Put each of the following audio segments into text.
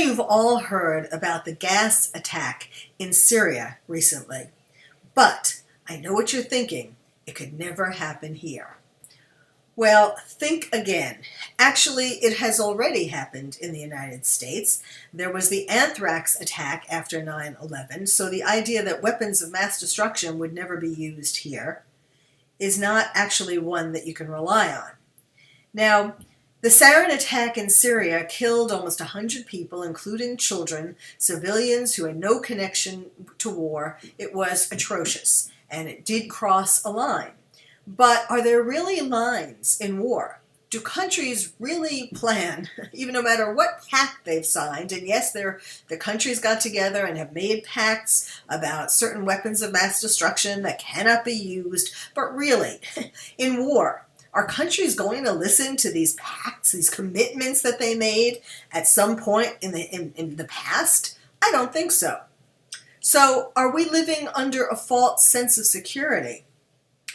you've all heard about the gas attack in Syria recently, but I know what you're thinking. It could never happen here. Well, think again. Actually, it has already happened in the United States. There was the anthrax attack after 9/11, so the idea that weapons of mass destruction would never be used here is not actually one that you can rely on. Now, the Syrian attack in Syria killed almost 100 people, including children, civilians who had no connection to war. It was atrocious, and it did cross a line. But are there really lines in war? Do countries really plan, even no matter what pact they've signed? And yes, the countries got together and have made pacts about certain weapons of mass destruction that cannot be used. But really, in war, are countries going to listen to these pacts, these commitments that they made at some point in the past? I don't think so. So are we living under a false sense of security?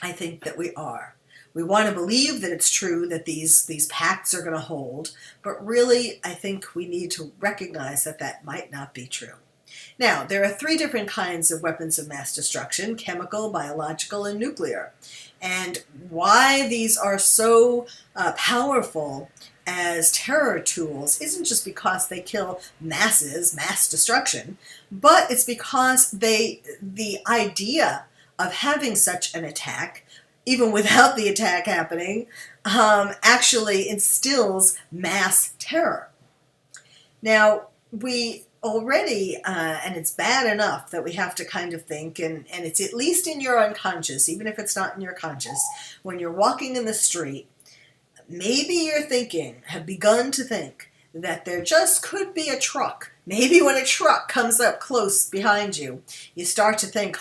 I think that we are. We want to believe that it's true that these pacts are going to hold, but really I think we need to recognize that that might not be true. Now, there are three different kinds of weapons of mass destruction: chemical, biological, and nuclear. And why these are so powerful as terror tools isn't just because they kill masses, mass destruction, but it's because the idea of having such an attack, even without the attack happening, actually instills mass terror. Now, we already, and it's bad enough that we have to kind of think, and it's at least in your unconscious, even if it's not in your conscious, when you're walking in the street, maybe you're thinking, have begun to think, that there just could be a truck. Maybe when a truck comes up close behind you, you start to think,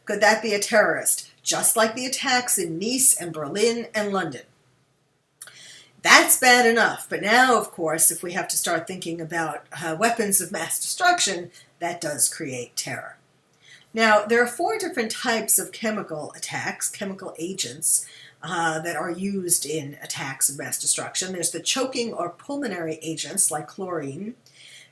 could that be a terrorist? Just like the attacks in Nice and Berlin and London. That's bad enough, but now, of course, if we have to start thinking about weapons of mass destruction, that does create terror. Now, there are four different types of chemical attacks, chemical agents, that are used in attacks of mass destruction. There's the choking or pulmonary agents like chlorine.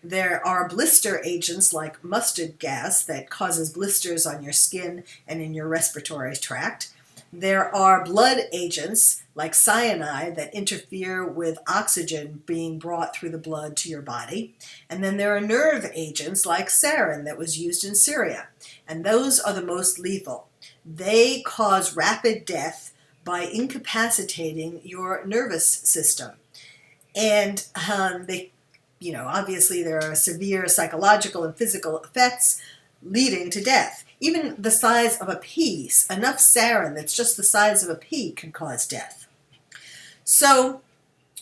There are blister agents like mustard gas that causes blisters on your skin and in your respiratory tract. There are blood agents like cyanide that interfere with oxygen being brought through the blood to your body. And then there are nerve agents like sarin that was used in Syria. And those are the most lethal. They cause rapid death by incapacitating your nervous system. And obviously there are severe psychological and physical effects leading to death. Even the size of a pea, enough sarin that's just the size of a pea can cause death. So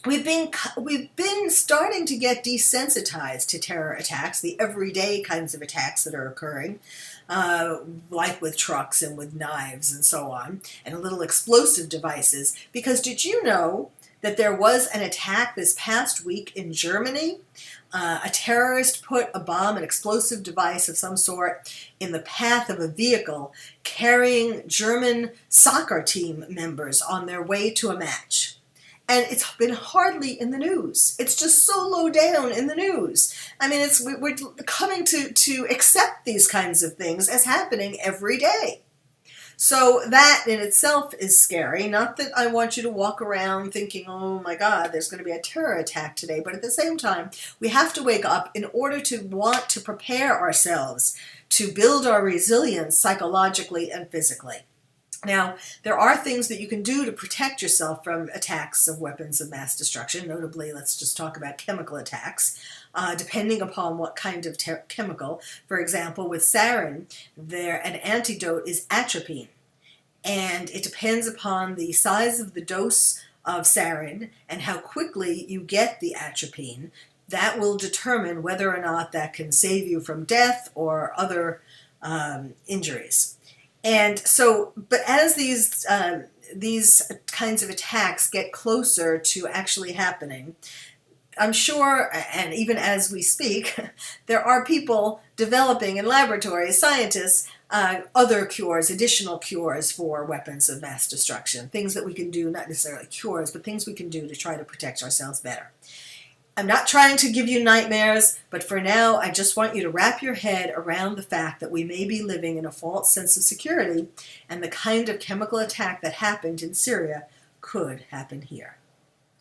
we've been starting to get desensitized to terror attacks, the everyday kinds of attacks that are occurring, like with trucks and with knives and so on, and little explosive devices. Because did you know that there was an attack this past week in Germany? A terrorist put a bomb, an explosive device of some sort, in the path of a vehicle carrying German soccer team members on their way to a match. And it's been hardly in the news. It's just so low down in the news. I mean, we're coming to accept these kinds of things as happening every day. So that in itself is scary. Not that I want you to walk around thinking, oh my God, there's going to be a terror attack today. But at the same time, we have to wake up in order to want to prepare ourselves to build our resilience psychologically and physically. Now, there are things that you can do to protect yourself from attacks of weapons of mass destruction. Notably, let's just talk about chemical attacks. Depending upon what kind of chemical. For example, with sarin, an antidote is atropine. And it depends upon the size of the dose of sarin and how quickly you get the atropine. That will determine whether or not that can save you from death or other injuries. And so, but as these kinds of attacks get closer to actually happening, I'm sure, and even as we speak, there are people developing in laboratories, scientists, other cures, additional cures for weapons of mass destruction, things that we can do, not necessarily cures, but things we can do to try to protect ourselves better. I'm not trying to give you nightmares, but for now, I just want you to wrap your head around the fact that we may be living in a false sense of security, and the kind of chemical attack that happened in Syria could happen here.